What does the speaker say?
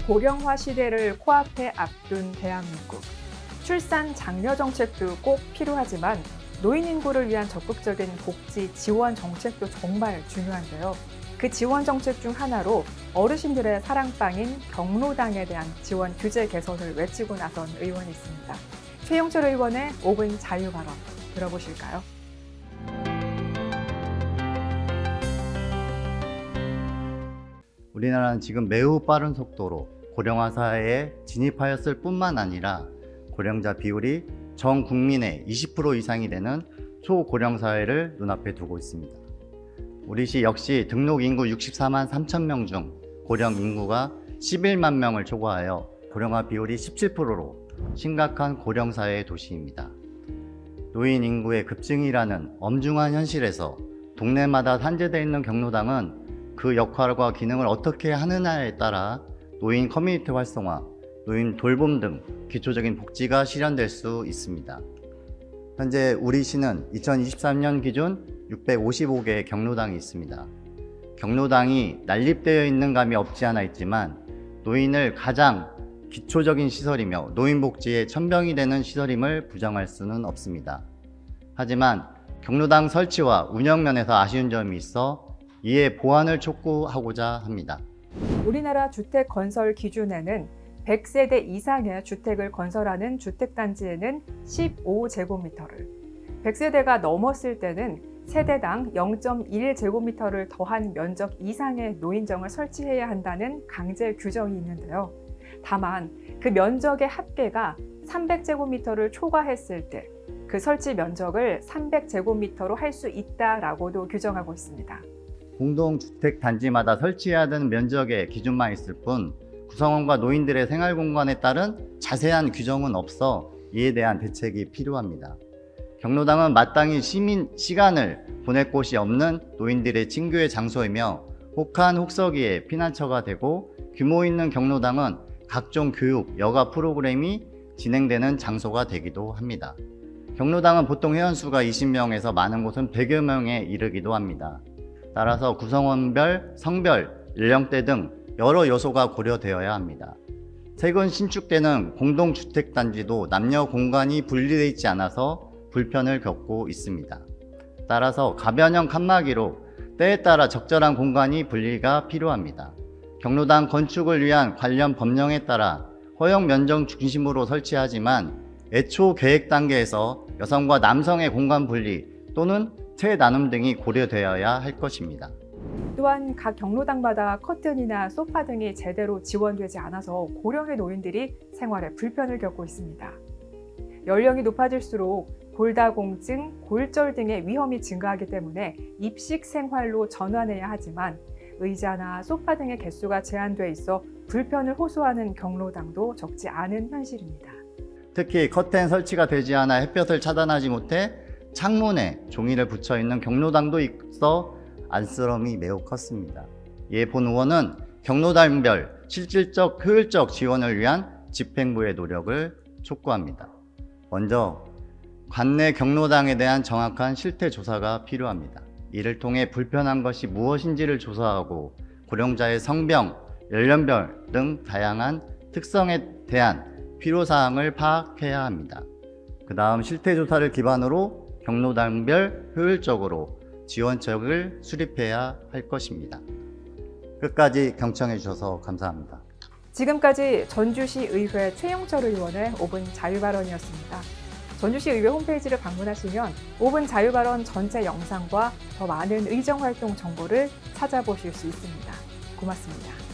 고령화 시대를 코앞에 앞둔 대한민국. 출산 장려 정책도 꼭 필요하지만 노인 인구를 위한 적극적인 복지 지원 정책도 정말 중요한데요. 그 지원 정책 중 하나로 어르신들의 사랑방인 경로당에 대한 지원 규제 개선을 외치고 나선 의원이 있습니다. 최영철 의원의 5분 자유 발언 들어보실까요? 우리나라는 지금 매우 빠른 속도로 고령화 사회에 진입하였을 뿐만 아니라 고령자 비율이 전 국민의 20% 이상이 되는 초고령 사회를 눈앞에 두고 있습니다. 우리 시 역시 등록 인구 64만 3천 명 중 고령 인구가 11만 명을 초과하여 고령화 비율이 17%로 심각한 고령 사회의 도시입니다. 노인 인구의 급증이라는 엄중한 현실에서 동네마다 산재되어 있는 경로당은 그 역할과 기능을 어떻게 하느냐에 따라 노인 커뮤니티 활성화, 노인 돌봄 등 기초적인 복지가 실현될 수 있습니다. 현재 우리 시는 2023년 기준 655개의 경로당이 있습니다. 경로당이 난립되어 있는 감이 없지 않아 있지만 노인을 가장 기초적인 시설이며 노인복지의 천병이 되는 시설임을 부정할 수는 없습니다. 하지만 경로당 설치와 운영 면에서 아쉬운 점이 있어 이에 보완을 촉구하고자 합니다. 우리나라 주택 건설 기준에는 100세대 이상의 주택을 건설하는 주택단지에는 15제곱미터를, 100세대가 넘었을 때는 세대당 0.1제곱미터를 더한 면적 이상의 노인정을 설치해야 한다는 강제 규정이 있는데요. 다만 그 면적의 합계가 300제곱미터를 초과했을 때 그 설치 면적을 300제곱미터로 할 수 있다라고도 규정하고 있습니다. 공동주택 단지마다 설치해야 되는 면적의 기준만 있을 뿐 구성원과 노인들의 생활 공간에 따른 자세한 규정은 없어 이에 대한 대책이 필요합니다. 경로당은 마땅히 시간을 보낼 곳이 없는 노인들의 친교의 장소이며 혹한 혹서기에 피난처가 되고 규모 있는 경로당은 각종 교육, 여가 프로그램이 진행되는 장소가 되기도 합니다. 경로당은 보통 회원수가 20명에서 많은 곳은 100여 명에 이르기도 합니다. 따라서 구성원별, 성별, 연령대 등 여러 요소가 고려되어야 합니다. 최근 신축되는 공동주택단지도 남녀 공간이 분리되어 있지 않아서 불편을 겪고 있습니다. 따라서 가변형 칸막이로 때에 따라 적절한 공간이 분리가 필요합니다. 경로당 건축을 위한 관련 법령에 따라 허용 면적 중심으로 설치하지만 애초 계획 단계에서 여성과 남성의 공간 분리 또는 재나눔 등이 고려되어야 할 것입니다. 또한 각 경로당마다 커튼이나 소파 등이 제대로 지원되지 않아서 고령의 노인들이 생활에 불편을 겪고 있습니다. 연령이 높아질수록 골다공증, 골절 등의 위험이 증가하기 때문에 입식 생활로 전환해야 하지만 의자나 소파 등의 개수가 제한돼 있어 불편을 호소하는 경로당도 적지 않은 현실입니다. 특히 커튼 설치가 되지 않아 햇볕을 차단하지 못해 창문에 종이를 붙여 있는 경로당도 있어 안쓰러움이 매우 컸습니다. 이에 본 의원은 경로당별 실질적 효율적 지원을 위한 집행부의 노력을 촉구합니다. 먼저 관내 경로당에 대한 정확한 실태 조사가 필요합니다. 이를 통해 불편한 것이 무엇인지를 조사하고 고령자의 성병, 연령별 등 다양한 특성에 대한 필요사항을 파악해야 합니다. 그 다음 실태조사를 기반으로 경로당별 효율적으로 지원책을 수립해야 할 것입니다. 끝까지 경청해 주셔서 감사합니다. 지금까지 전주시 의회 최영철 의원의 5분 자유발언이었습니다. 전주시 의회 홈페이지를 방문하시면 5분 자유발언 전체 영상과 더 많은 의정활동 정보를 찾아보실 수 있습니다. 고맙습니다.